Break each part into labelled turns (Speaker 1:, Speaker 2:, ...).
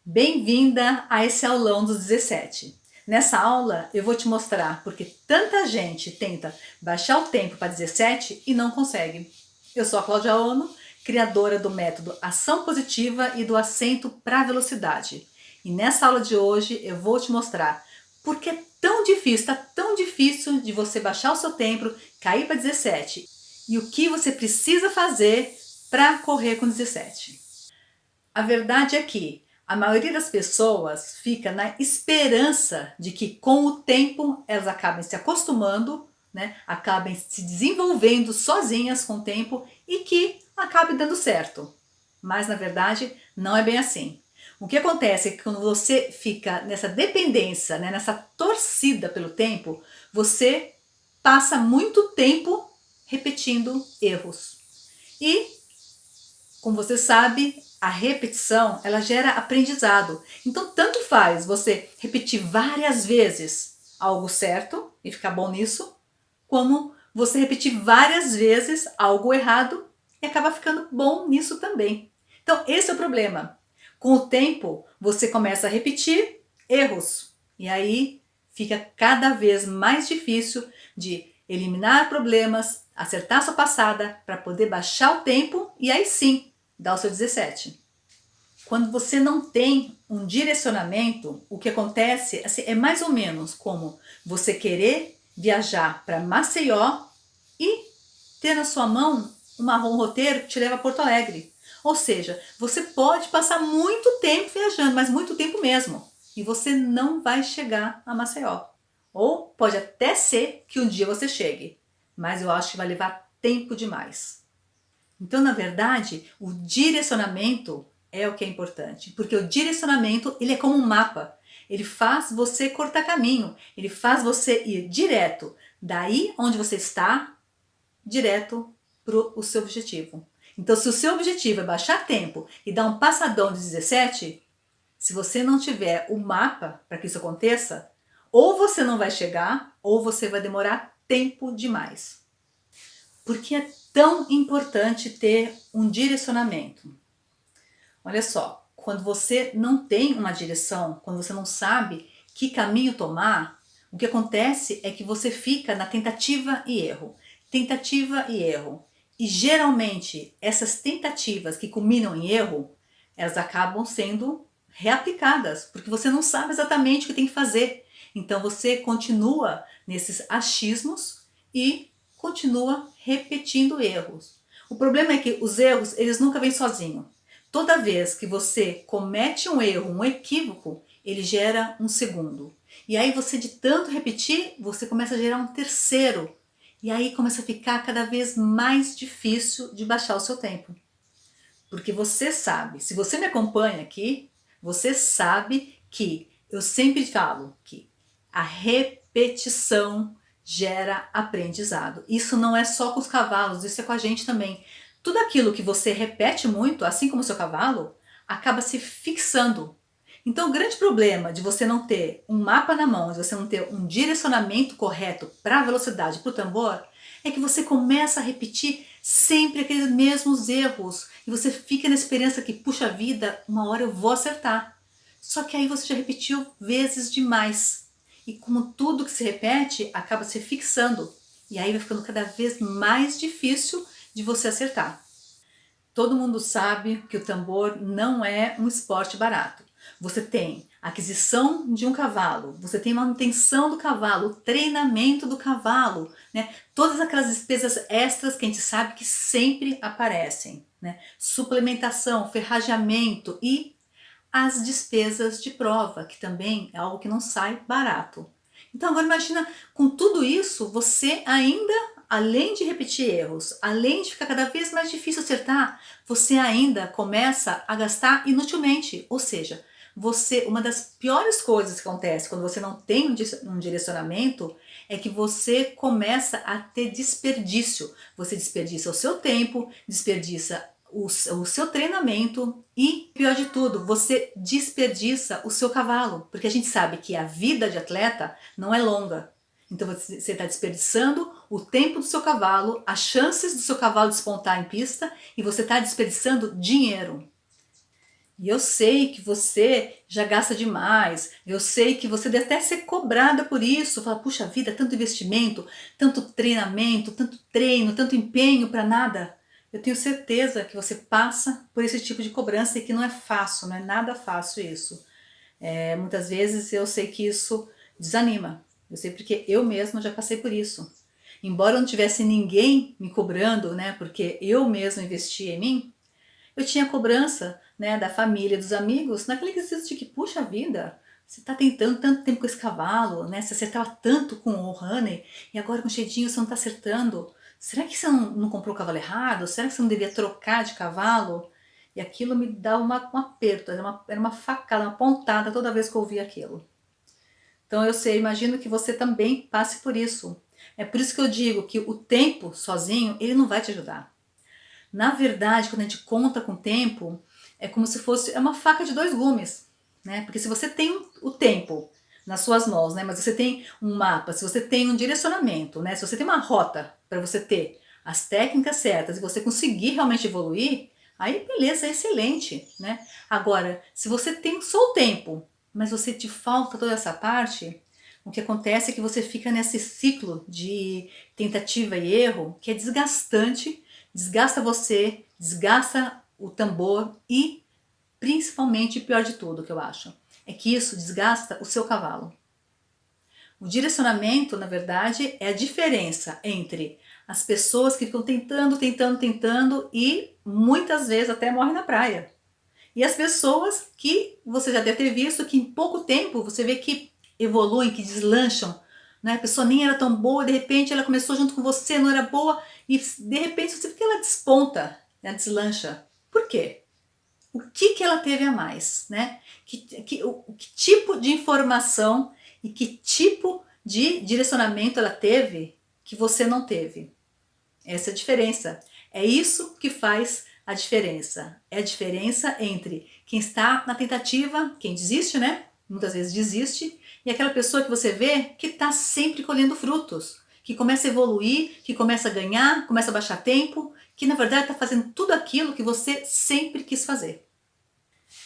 Speaker 1: Bem-vinda a esse aulão dos 17. Nessa aula eu vou te mostrar porque tanta gente tenta baixar o tempo para 17 e não consegue. Eu sou a Cláudia Ono, criadora do método Ação Positiva e do acento para velocidade. E nessa aula de hoje eu vou te mostrar por que é tão difícil, está tão difícil de você baixar o seu tempo, cair para 17 e o que você precisa fazer para correr com 17. A verdade é que a maioria das pessoas fica na esperança de que com o tempo elas acabem se acostumando, né, acabem se desenvolvendo sozinhas com o tempo e que acabe dando certo. Mas na verdade não é bem assim. O que acontece é que quando você fica nessa dependência, né, nessa torcida pelo tempo, você passa muito tempo repetindo erros. E como você sabe, a repetição ela gera aprendizado. Então, tanto faz você repetir várias vezes algo certo e ficar bom nisso, como você repetir várias vezes algo errado e acaba ficando bom nisso também. Então, esse é o problema. Com o tempo, você começa a repetir erros e aí fica cada vez mais difícil de eliminar problemas, acertar sua passada para poder baixar o tempo e aí sim dá o seu 17. Quando você não tem um direcionamento, o que acontece assim, é mais ou menos como você querer viajar para Maceió e ter na sua mão um roteiro que te leva a Porto Alegre. Ou seja, você pode passar muito tempo viajando, mas muito tempo mesmo, e você não vai chegar a Maceió. Ou pode até ser que um dia você chegue, mas eu acho que vai levar tempo demais. Então, na verdade, o direcionamento é o que é importante, porque o direcionamento ele é como um mapa. Ele faz você cortar caminho, ele faz você ir direto daí onde você está, direto para o seu objetivo. Então, se o seu objetivo é baixar tempo e dar um passadão de 17, se você não tiver o mapa para que isso aconteça, ou você não vai chegar, ou você vai demorar tempo demais. Por que é tão importante ter um direcionamento? Olha só, quando você não tem uma direção, quando você não sabe que caminho tomar, o que acontece é que você fica na tentativa e erro. Tentativa e erro. E geralmente essas tentativas que culminam em erro, elas acabam sendo reaplicadas, porque você não sabe exatamente o que tem que fazer. Então você continua nesses achismos e continua repetindo erros. O problema é que os erros, eles nunca vêm sozinhos. Toda vez que você comete um erro, um equívoco, ele gera um segundo. E aí você, de tanto repetir, você começa a gerar um terceiro. E aí começa a ficar cada vez mais difícil de baixar o seu tempo. Porque você sabe, se você me acompanha aqui, você sabe que eu sempre falo que a repetição gera aprendizado. Isso não é só com os cavalos, isso é com a gente também. Tudo aquilo que você repete muito, assim como o seu cavalo, acaba se fixando. Então, o grande problema de você não ter um mapa na mão, de você não ter um direcionamento correto para a velocidade, para o tambor, é que você começa a repetir sempre aqueles mesmos erros. E você fica na esperança que, puxa vida, uma hora eu vou acertar. Só que aí você já repetiu vezes demais. E como tudo que se repete, acaba se fixando. E aí vai ficando cada vez mais difícil de você acertar. Todo mundo sabe que o tambor não é um esporte barato. Você tem a aquisição de um cavalo, você tem manutenção do cavalo, o treinamento do cavalo, né? Todas aquelas despesas extras que a gente sabe que sempre aparecem, né? Suplementação, ferrajamento e as despesas de prova, que também é algo que não sai barato. Então agora imagina, com tudo isso, você ainda, além de repetir erros, além de ficar cada vez mais difícil acertar, você ainda começa a gastar inutilmente. Ou seja, uma das piores coisas que acontece quando você não tem um direcionamento é que você começa a ter desperdício. Você desperdiça o seu tempo, desperdiça o seu treinamento e, pior de tudo, você desperdiça o seu cavalo, porque a gente sabe que a vida de atleta não é longa. Então você está desperdiçando o tempo do seu cavalo, as chances do seu cavalo despontar em pista e você está desperdiçando dinheiro. E eu sei que você já gasta demais, eu sei que você deve até ser cobrada por isso. Fala, puxa vida, tanto investimento, tanto treinamento, tanto treino, tanto empenho para nada. Eu tenho certeza que você passa por esse tipo de cobrança e que não é fácil, não é nada fácil isso. Muitas vezes eu sei que isso desanima. Eu sei porque eu mesma já passei por isso. Embora não tivesse ninguém me cobrando, né, porque eu mesma investi em mim, eu tinha cobrança, né, da família, dos amigos, naquele quesito de que, puxa vida, você está tentando tanto tempo com esse cavalo, né? Você acertava tanto com o Honey e agora com o Chedinho você não está acertando. Será que você não comprou o cavalo errado? Será que você não devia trocar de cavalo? E aquilo me dá um aperto, era uma facada, uma pontada toda vez que eu ouvia aquilo. Então eu sei, imagino que você também passe por isso. É por isso que eu digo que o tempo sozinho, ele não vai te ajudar. Na verdade, quando a gente conta com o tempo, é como se fosse uma faca de dois gumes, né? Porque se você tem o tempo nas suas mãos, né? Mas você tem um mapa, se você tem um direcionamento, né? Se você tem uma rota para você ter as técnicas certas e você conseguir realmente evoluir, aí beleza, é excelente, né? Agora, se você tem só o tempo, mas você te falta toda essa parte, o que acontece é que você fica nesse ciclo de tentativa e erro que é desgastante, desgasta você, desgasta o tambor e, principalmente, pior de tudo que eu acho, é que isso desgasta o seu cavalo. O direcionamento, na verdade, é a diferença entre as pessoas que ficam tentando, tentando, tentando e muitas vezes até morrem na praia. E as pessoas que você já deve ter visto que em pouco tempo você vê que evoluem, que deslancham, né? A pessoa nem era tão boa, de repente ela começou junto com você, não era boa, e de repente você vê que ela desponta, ela deslancha. Por quê? O que ela teve a mais, né? Que tipo de informação e que tipo de direcionamento ela teve que você não teve? Essa é a diferença. É isso que faz a diferença. É a diferença entre quem está na tentativa, quem desiste, né? Muitas vezes desiste, e aquela pessoa que você vê que está sempre colhendo frutos, que começa a evoluir, que começa a ganhar, começa a baixar tempo, que na verdade está fazendo tudo aquilo que você sempre quis fazer.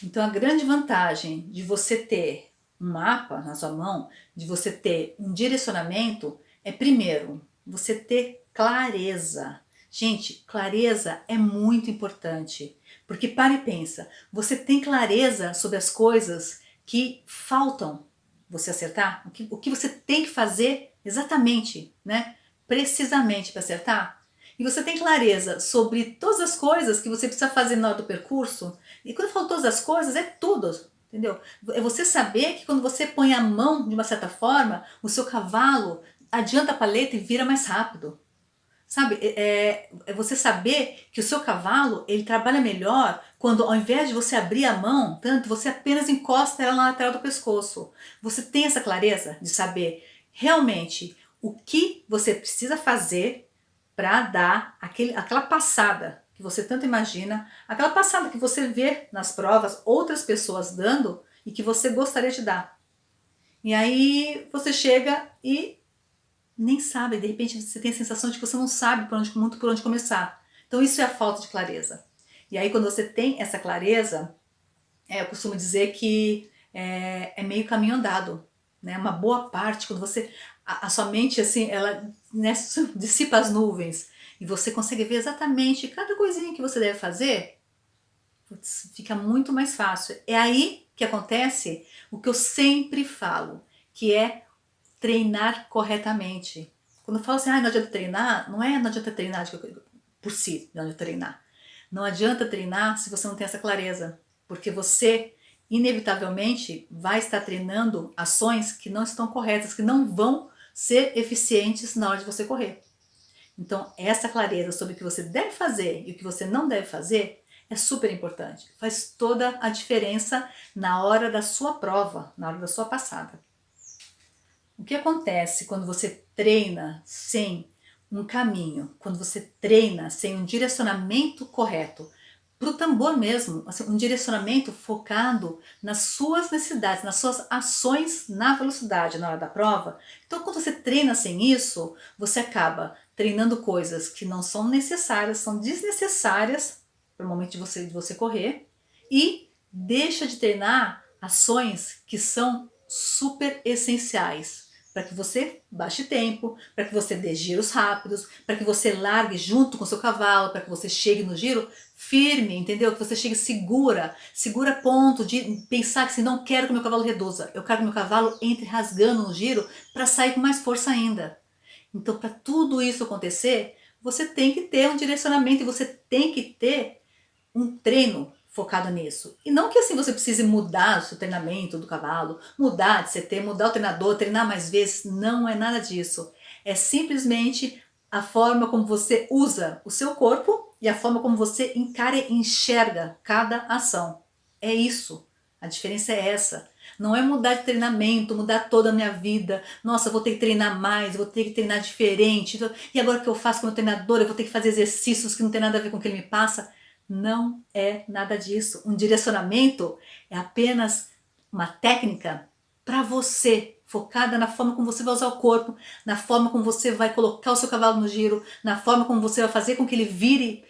Speaker 1: Então a grande vantagem de você ter um mapa na sua mão, de você ter um direcionamento, é primeiro, você ter clareza. Gente, clareza é muito importante, porque para e pensa, você tem clareza sobre as coisas que faltam você acertar? O que você tem que fazer exatamente, né? Precisamente para acertar? E você tem clareza sobre todas as coisas que você precisa fazer na hora do percurso? E quando eu falo todas as coisas, é tudo, entendeu? É você saber que quando você põe a mão de uma certa forma, o seu cavalo adianta a paleta e vira mais rápido. Sabe, é você saber que o seu cavalo, ele trabalha melhor quando ao invés de você abrir a mão, tanto, você apenas encosta ela na lateral do pescoço. Você tem essa clareza de saber realmente o que você precisa fazer para dar aquela passada que você tanto imagina, aquela passada que você vê nas provas outras pessoas dando e que você gostaria de dar. E aí você chega e nem sabe, de repente você tem a sensação de que você não sabe muito por onde começar. Então isso é a falta de clareza. E aí quando você tem essa clareza, eu costumo dizer que é meio caminho andado, né? Uma boa parte, quando você, a sua mente assim, ela, né, dissipa as nuvens e você consegue ver exatamente cada coisinha que você deve fazer, putz, fica muito mais fácil. É aí que acontece o que eu sempre falo, que é treinar corretamente. Quando eu falo assim, não adianta treinar, não adianta treinar por si, não adianta treinar. Não adianta treinar se você não tem essa clareza, porque você inevitavelmente vai estar treinando ações que não estão corretas, que não vão ser eficientes na hora de você correr. Então, essa clareza sobre o que você deve fazer e o que você não deve fazer é super importante. Faz toda a diferença na hora da sua prova, na hora da sua passada. O que acontece quando você treina sem um caminho, quando você treina sem um direcionamento correto, para o tambor mesmo, assim, um direcionamento focado nas suas necessidades, nas suas ações na velocidade na hora da prova. Então, quando você treina sem isso, você acaba treinando coisas que não são necessárias, são desnecessárias para o momento de você correr, e deixa de treinar ações que são super essenciais para que você baixe tempo, para que você dê giros rápidos, para que você largue junto com o seu cavalo, para que você chegue no giro firme, entendeu? Que você chegue segura a ponto de pensar que se não quero que o meu cavalo reduza, eu quero que o meu cavalo entre rasgando no giro para sair com mais força ainda. Então, para tudo isso acontecer, você tem que ter um direcionamento e você tem que ter um treino focado nisso. E não que assim você precise mudar o seu treinamento do cavalo, mudar de CT, mudar o treinador, treinar mais vezes. Não é nada disso. É simplesmente a forma como você usa o seu corpo e a forma como você encara e enxerga cada ação. É isso. A diferença é essa. Não é mudar de treinamento, mudar toda a minha vida. Nossa, eu vou ter que treinar mais, eu vou ter que treinar diferente. E agora o que eu faço com o meu treinador? Eu vou ter que fazer exercícios que não tem nada a ver com o que ele me passa. Não é nada disso. Um direcionamento é apenas uma técnica para você, focada na forma como você vai usar o corpo, na forma como você vai colocar o seu cavalo no giro, na forma como você vai fazer com que ele vire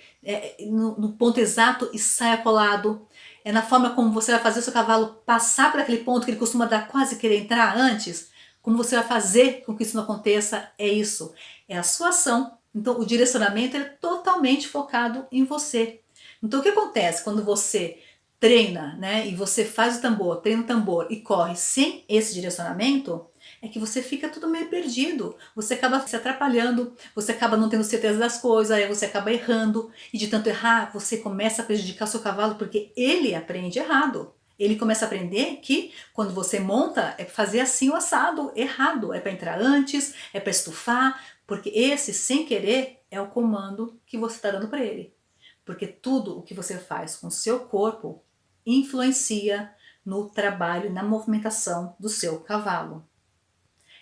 Speaker 1: no ponto exato e saia colado. É na forma como você vai fazer o seu cavalo passar por aquele ponto que ele costuma dar quase querer entrar antes. Como você vai fazer com que isso não aconteça, é isso. É a sua ação. Então o direcionamento é totalmente focado em você. Então o que acontece quando você treina, né, e você faz o tambor, treina o tambor e corre sem esse direcionamento, é que você fica tudo meio perdido, você acaba se atrapalhando, você acaba não tendo certeza das coisas, aí você acaba errando, e de tanto errar, você começa a prejudicar seu cavalo, porque ele aprende errado. Ele começa a aprender que quando você monta, é fazer assim o assado, errado, é para entrar antes, é para estufar, porque esse, sem querer, é o comando que você está dando para ele. Porque tudo o que você faz com o seu corpo influencia no trabalho e na movimentação do seu cavalo.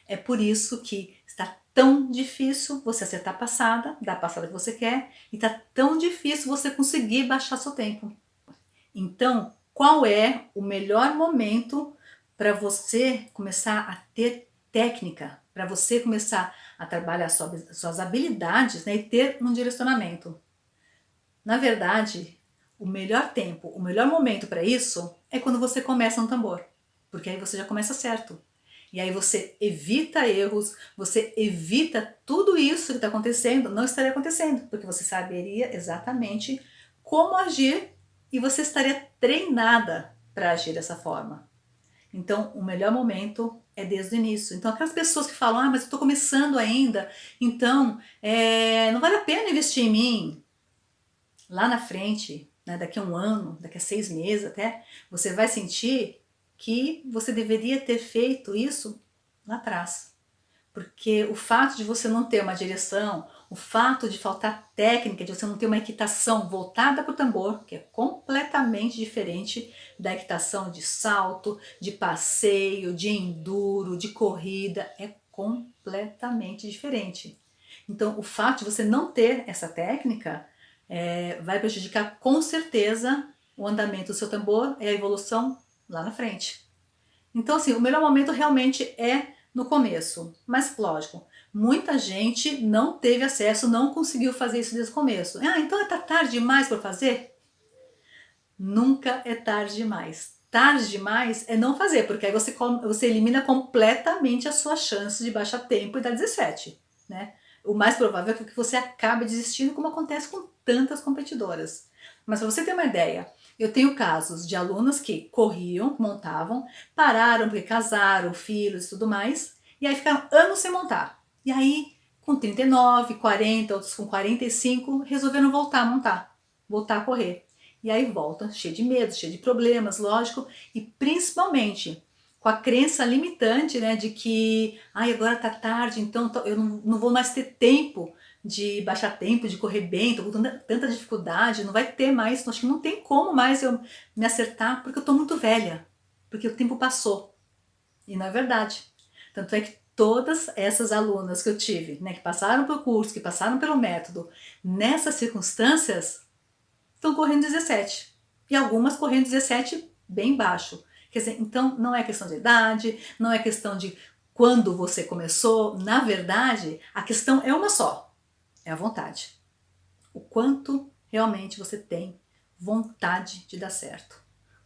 Speaker 1: É por isso que está tão difícil você acertar a passada, dar a passada que você quer, e está tão difícil você conseguir baixar seu tempo. Então, qual é o melhor momento para você começar a ter técnica, para você começar a trabalhar suas habilidades, né, e ter um direcionamento? Na verdade, o melhor tempo, o melhor momento para isso é quando você começa no tambor, porque aí você já começa certo. E aí você evita erros, você evita tudo isso que está acontecendo, não estaria acontecendo, porque você saberia exatamente como agir e você estaria treinada para agir dessa forma. Então, o melhor momento é desde o início. Então, aquelas pessoas que falam, mas eu estou começando ainda, então não vale a pena investir em mim. Lá na frente, né, daqui a um ano, daqui a 6 meses até, você vai sentir que você deveria ter feito isso lá atrás. Porque o fato de você não ter uma direção, o fato de faltar técnica, de você não ter uma equitação voltada para o tambor, que é completamente diferente da equitação de salto, de passeio, de enduro, de corrida, é completamente diferente. Então, o fato de você não ter essa técnica vai prejudicar com certeza o andamento do seu tambor e a evolução lá na frente. Então, assim, o melhor momento realmente é no começo. Mas, lógico, muita gente não teve acesso, não conseguiu fazer isso desde o começo. Então tá tarde demais para fazer? Nunca é tarde demais. Tarde demais é não fazer, porque aí você elimina completamente a sua chance de baixar tempo e dar 17, né? O mais provável é que você acabe desistindo, como acontece com tantas competidoras. Mas para você ter uma ideia, eu tenho casos de alunas que corriam, montavam, pararam porque casaram, filhos e tudo mais, e aí ficaram anos sem montar. E aí, com 39, 40, outros com 45, resolveram voltar a montar, voltar a correr. E aí volta cheio de medo, cheio de problemas, lógico, e principalmente com a crença limitante, né, de que agora tá tarde, então eu não vou mais ter tempo de baixar tempo, de correr bem, tô com tanta dificuldade, não vai ter mais, acho que não tem como mais eu me acertar, porque eu tô muito velha, porque o tempo passou. E não é verdade. Tanto é que todas essas alunas que eu tive, né, que passaram pelo curso, que passaram pelo método, nessas circunstâncias, estão correndo 17. E algumas correndo 17 bem baixo. Quer dizer, então não é questão de idade, não é questão de quando você começou. Na verdade, a questão é uma só. É a vontade. O quanto realmente você tem vontade de dar certo.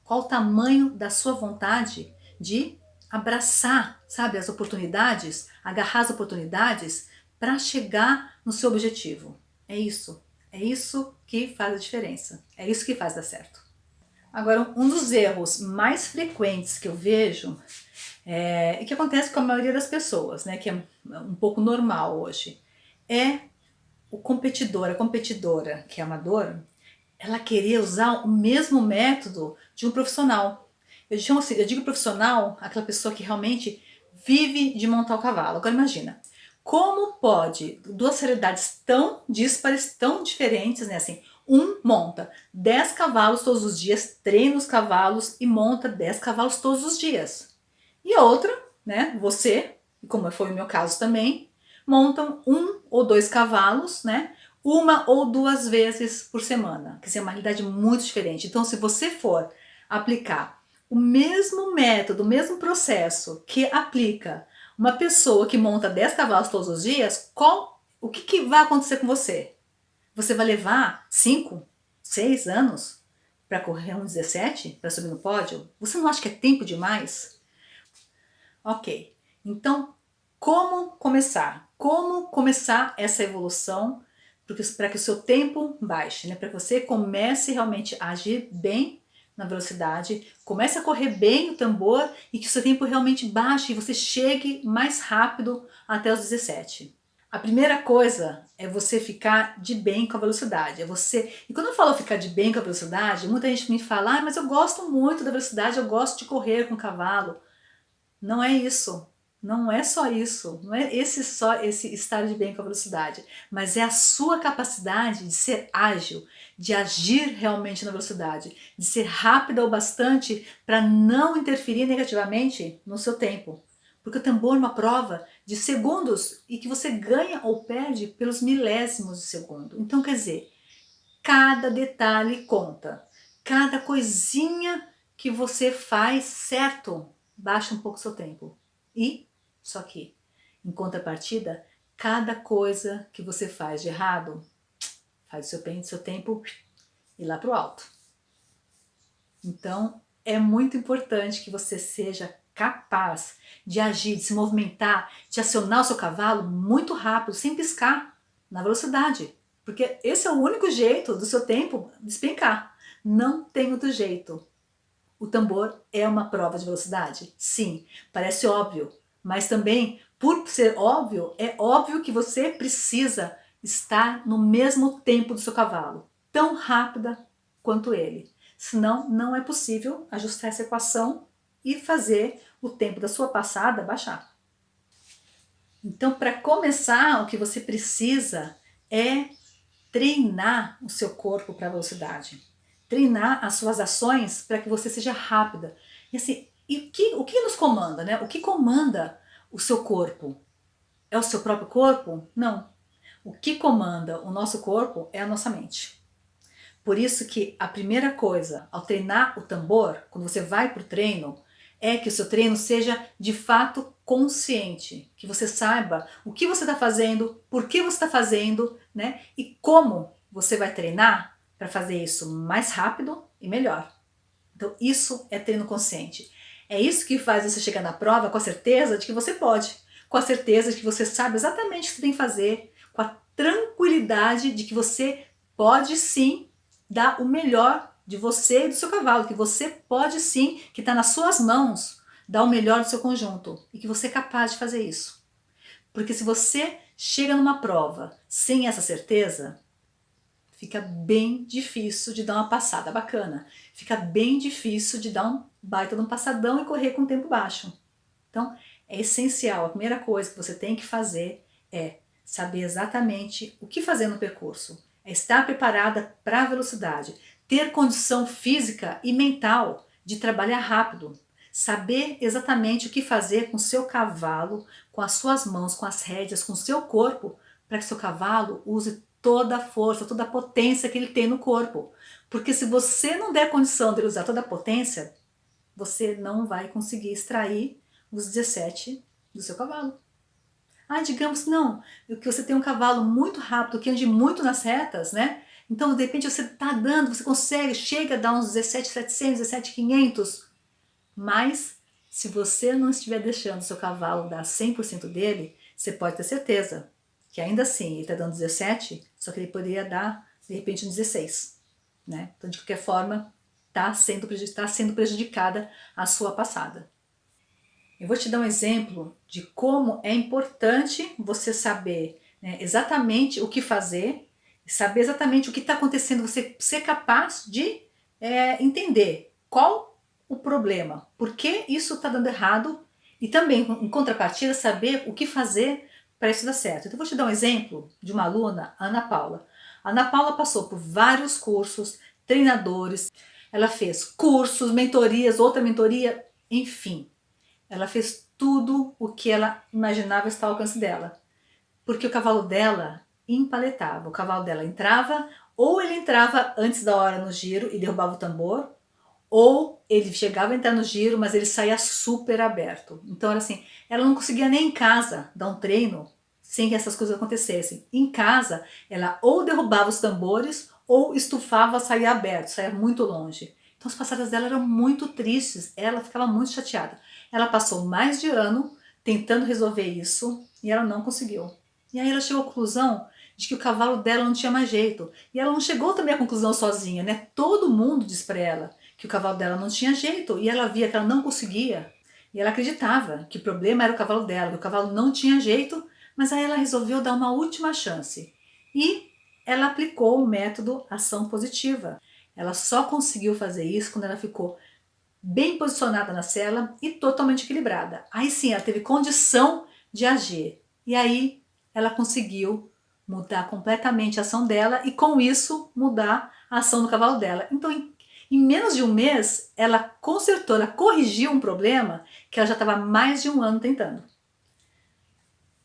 Speaker 1: Qual o tamanho da sua vontade de abraçar, sabe, as oportunidades, agarrar as oportunidades para chegar no seu objetivo. É isso. É isso que faz a diferença. É isso que faz dar certo. Agora, um dos erros mais frequentes que eu vejo e que acontece com a maioria das pessoas, né, que é um pouco normal hoje, é o competidor, a competidora que é amadora, ela querer usar o mesmo método de um profissional. Eu chamo assim, eu digo profissional, aquela pessoa que realmente vive de montar o cavalo. Agora imagina, como pode duas realidades tão díspares, tão diferentes, né? Assim, um monta 10 cavalos todos os dias, treina os cavalos e monta 10 cavalos todos os dias. E a outra, né? Você, como foi o meu caso também, montam 1 ou 2 cavalos, né? 1 ou 2 vezes por semana, que é uma realidade muito diferente. Então, se você for aplicar o mesmo método, o mesmo processo que aplica uma pessoa que monta 10 cavalos todos os dias, o que vai acontecer com você? Você vai levar 5, 6 anos para correr um 17, para subir no pódio? Você não acha que é tempo demais? Ok, então como começar? Como começar essa evolução para que o seu tempo baixe, né? Para que você comece realmente a agir bem na velocidade, comece a correr bem o tambor e que o seu tempo realmente baixe e você chegue mais rápido até os 17. A primeira coisa é você ficar de bem com a velocidade. E quando eu falo ficar de bem com a velocidade, muita gente me fala: "Ah, mas eu gosto muito da velocidade, eu gosto de correr com o cavalo". Não é isso. Não é só isso. Não é só esse estar de bem com a velocidade, mas é a sua capacidade de ser ágil, de agir realmente na velocidade, de ser rápida o bastante para não interferir negativamente no seu tempo. Porque o tambor é uma prova de segundos e que você ganha ou perde pelos milésimos de segundo. Então, quer dizer, cada detalhe conta. Cada coisinha que você faz certo baixa um pouco o seu tempo. Só que, em contrapartida, cada coisa que você faz de errado faz o seu tempo ir lá para o alto. Então, é muito importante que você seja capaz de agir, de se movimentar, de acionar o seu cavalo muito rápido, sem piscar, na velocidade. Porque esse é o único jeito do seu tempo despencar. Não tem outro jeito. O tambor é uma prova de velocidade? Sim, parece óbvio, mas também, por ser óbvio, é óbvio que você precisa estar no mesmo tempo do seu cavalo, tão rápida quanto ele. Senão, não é possível ajustar essa equação e fazer o tempo da sua passada baixar. Então, para começar, o que você precisa é treinar o seu corpo para a velocidade. Treinar as suas ações para que você seja rápida. E assim, o que nos comanda, né? O que comanda o seu corpo? É o seu próprio corpo? Não. O que comanda o nosso corpo é a nossa mente. Por isso que a primeira coisa, ao treinar o tambor, quando você vai para o treino, é que o seu treino seja de fato consciente, que você saiba o que você está fazendo, por que você está fazendo, né? E como você vai treinar para fazer isso mais rápido e melhor. Então isso é treino consciente. É isso que faz você chegar na prova com a certeza de que você pode, com a certeza de que você sabe exatamente o que você tem que fazer, com a tranquilidade de que você pode sim dar o melhor de você e do seu cavalo, que você pode sim, que está nas suas mãos, dar o melhor do seu conjunto e que você é capaz de fazer isso. Porque se você chega numa prova sem essa certeza, fica bem difícil de dar uma passada bacana, fica bem difícil de dar um baita de um passadão e correr com tempo baixo. Então, é essencial, a primeira coisa que você tem que fazer é saber exatamente o que fazer no percurso, é estar preparada para a velocidade, ter condição física e mental de trabalhar rápido, saber exatamente o que fazer com o seu cavalo, com as suas mãos, com as rédeas, com o seu corpo, para que seu cavalo use toda a força, toda a potência que ele tem no corpo. Porque se você não der condição de ele usar toda a potência, você não vai conseguir extrair os 17 do seu cavalo. Ah, digamos não, que você tem um cavalo muito rápido, que ande muito nas retas, né? Então, de repente, você está dando, você consegue, chega a dar uns 17.700, 17.500, mas se você não estiver deixando o seu cavalo dar 100% dele, você pode ter certeza que ainda assim ele está dando 17, só que ele poderia dar, de repente, um 16. Né? Então, de qualquer forma, está sendo prejudicada a sua passada. Eu vou te dar um exemplo de como é importante você saber, né, exatamente o que fazer, saber exatamente o que está acontecendo, você ser capaz de entender qual o problema, por que isso está dando errado e também, em contrapartida, saber o que fazer para isso dar certo. Então, eu vou te dar um exemplo de uma aluna, a Ana Paula. A Ana Paula passou por vários cursos, treinadores, ela fez cursos, mentorias, outra mentoria, enfim. Ela fez tudo o que ela imaginava estar ao alcance dela. Porque o cavalo dela empaletava. O cavalo dela entrava, ou ele entrava antes da hora no giro e derrubava o tambor, ou ele chegava a entrar no giro, mas ele saía super aberto. Então era assim, ela não conseguia nem em casa dar um treino sem que essas coisas acontecessem. Em casa, ela ou derrubava os tambores, ou estufava, saía aberto, saía muito longe. Então as passadas dela eram muito tristes, ela ficava muito chateada. Ela passou mais de ano tentando resolver isso e ela não conseguiu. E aí ela chegou à conclusão de que o cavalo dela não tinha mais jeito. E ela não chegou também à conclusão sozinha, né? Todo mundo disse para ela que o cavalo dela não tinha jeito e ela via que ela não conseguia. E ela acreditava que o problema era o cavalo dela, que o cavalo não tinha jeito, mas aí ela resolveu dar uma última chance. E ela aplicou o método ação positiva. Ela só conseguiu fazer isso quando ela ficou bem posicionada na sela e totalmente equilibrada. Aí sim, ela teve condição de agir. E aí ela conseguiu mudar completamente a ação dela e com isso mudar a ação do cavalo dela. Então, em menos de um mês, ela consertou, ela corrigiu um problema que ela já estava há mais de um ano tentando.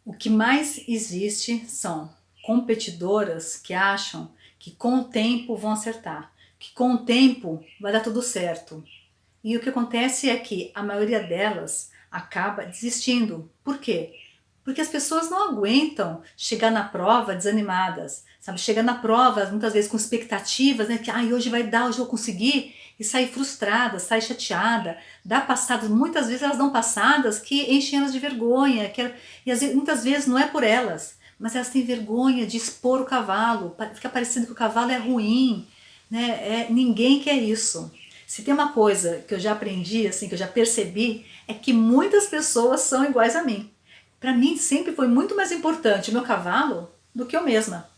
Speaker 1: O que mais existe são competidoras que acham que com o tempo vão acertar, que com o tempo vai dar tudo certo. E o que acontece é que a maioria delas acaba desistindo. Por quê? Porque as pessoas não aguentam chegar na prova desanimadas, sabe? Chegar na prova muitas vezes com expectativas, né? Que hoje vai dar, hoje eu vou conseguir, e sair frustrada, sair chateada, dar passadas, muitas vezes elas dão passadas que enchem elas de vergonha, e muitas vezes não é por elas, mas elas têm vergonha de expor o cavalo, fica parecendo que o cavalo é ruim, né? Ninguém quer isso. Se tem uma coisa que eu já aprendi, assim, que eu já percebi, é que muitas pessoas são iguais a mim. Para mim sempre foi muito mais importante o meu cavalo do que eu mesma.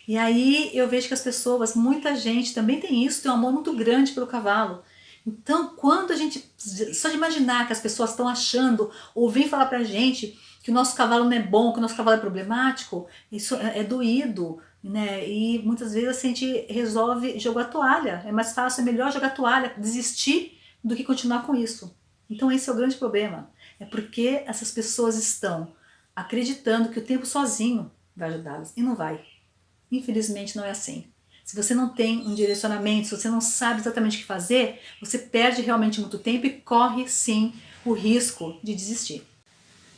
Speaker 1: E aí eu vejo que as pessoas, muita gente também tem isso, tem um amor muito grande pelo cavalo. Então quando a gente, só de imaginar que as pessoas estão achando ou vêm falar pra gente que o nosso cavalo não é bom, que o nosso cavalo é problemático, isso é doído, né? E muitas vezes a gente resolve jogar a toalha. É mais fácil, é melhor jogar a toalha, desistir do que continuar com isso. Então esse é o grande problema. É porque essas pessoas estão acreditando que o tempo sozinho vai ajudá-las. E não vai. Infelizmente não é assim. Se você não tem um direcionamento, se você não sabe exatamente o que fazer, você perde realmente muito tempo e corre sim o risco de desistir.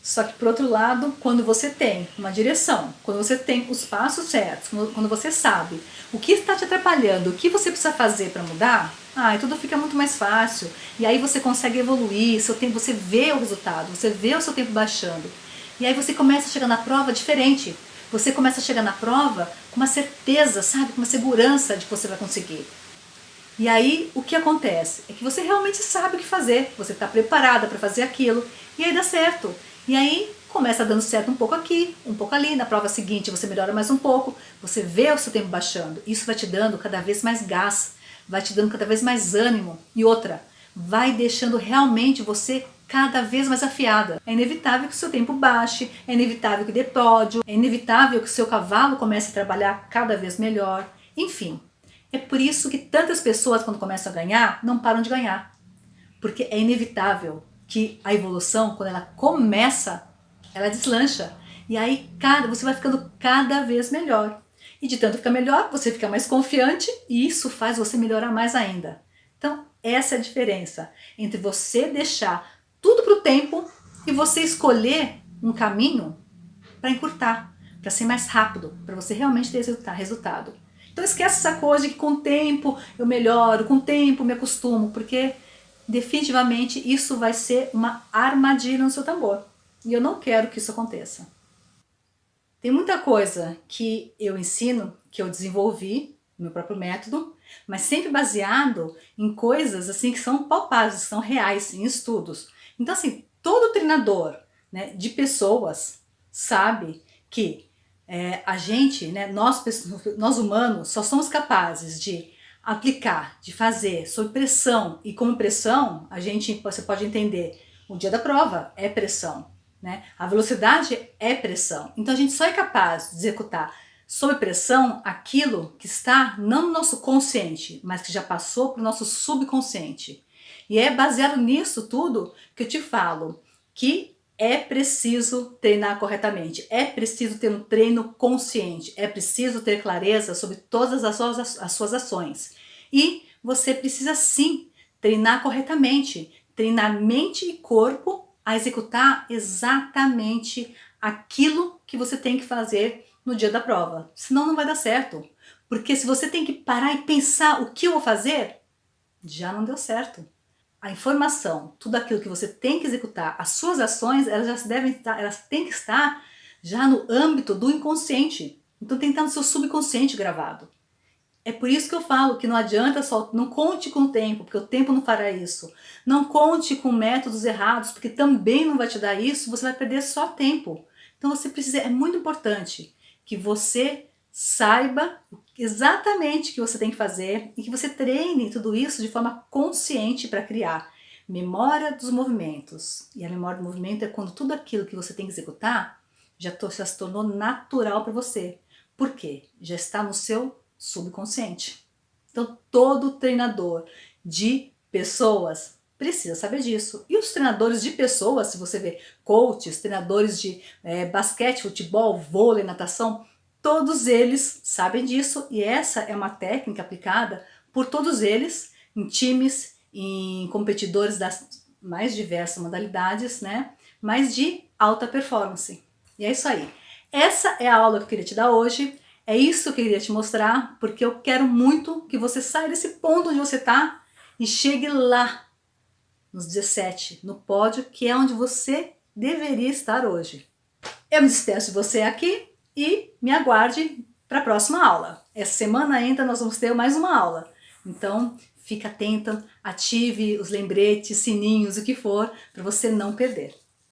Speaker 1: Só que por outro lado, quando você tem uma direção, quando você tem os passos certos, quando você sabe o que está te atrapalhando, o que você precisa fazer para mudar, tudo fica muito mais fácil. E aí você consegue evoluir, seu tempo, você vê o resultado, você vê o seu tempo baixando. E aí você começa a chegar na prova diferente. Você começa a chegar na prova com uma certeza, sabe, com uma segurança de que você vai conseguir. E aí o que acontece? É que você realmente sabe o que fazer, você está preparada para fazer aquilo, e aí dá certo. E aí começa dando certo um pouco aqui, um pouco ali, na prova seguinte você melhora mais um pouco, você vê o seu tempo baixando, isso vai te dando cada vez mais gás, vai te dando cada vez mais ânimo, e outra, vai deixando realmente você cada vez mais afiada. É inevitável que o seu tempo baixe, é inevitável que dê pódio, é inevitável que o seu cavalo comece a trabalhar cada vez melhor, enfim. É por isso que tantas pessoas, quando começam a ganhar, não param de ganhar. Porque é inevitável que a evolução, quando ela começa, ela deslancha. E aí você vai ficando cada vez melhor. E de tanto ficar melhor, você fica mais confiante e isso faz você melhorar mais ainda. Então, essa é a diferença entre você deixar tudo para o tempo e você escolher um caminho para encurtar, para ser mais rápido, para você realmente ter resultado. Então esquece essa coisa de que com o tempo eu melhoro, com o tempo eu me acostumo, porque definitivamente isso vai ser uma armadilha no seu tambor. E eu não quero que isso aconteça. Tem muita coisa que eu ensino, que eu desenvolvi no meu próprio método, mas sempre baseado em coisas assim que são palpáveis, que são reais, em estudos. Então assim, todo treinador, né, de pessoas sabe que a gente, né, nós humanos, só somos capazes de aplicar, de fazer sob pressão, e como pressão, você pode entender, o dia da prova é pressão, né? A velocidade é pressão. Então a gente só é capaz de executar sob pressão aquilo que está não no nosso consciente, mas que já passou para o nosso subconsciente. E é baseado nisso tudo que eu te falo que é preciso treinar corretamente, é preciso ter um treino consciente, é preciso ter clareza sobre todas as suas ações. E você precisa sim treinar corretamente, treinar mente e corpo a executar exatamente aquilo que você tem que fazer no dia da prova. Senão não vai dar certo. Porque se você tem que parar e pensar o que eu vou fazer, já não deu certo. A informação, tudo aquilo que você tem que executar, as suas ações, elas têm que estar já no âmbito do inconsciente. Então tem que estar no seu subconsciente gravado. É por isso que eu falo que não adianta só, não conte com o tempo, porque o tempo não fará isso. Não conte com métodos errados, porque também não vai te dar isso, você vai perder só tempo. Então você precisa, é muito importante que você saiba exatamente o que você tem que fazer e que você treine tudo isso de forma consciente para criar memória dos movimentos. E a memória do movimento é quando tudo aquilo que você tem que executar já se tornou natural para você. Por quê? Já está no seu subconsciente. Então todo treinador de pessoas precisa saber disso. E os treinadores de pessoas, se você vê coaches, treinadores de basquete, futebol, vôlei, natação, todos eles sabem disso, e essa é uma técnica aplicada por todos eles em times, em competidores das mais diversas modalidades, né? Mas de alta performance. E é isso aí. Essa é a aula que eu queria te dar hoje. É isso que eu queria te mostrar, porque eu quero muito que você saia desse ponto onde você está e chegue lá, nos 17, no pódio, que é onde você deveria estar hoje. Eu me despeço de você aqui e me aguarde para a próxima aula. Essa semana ainda nós vamos ter mais uma aula. Então, fica atenta, ative os lembretes, sininhos, o que for, para você não perder.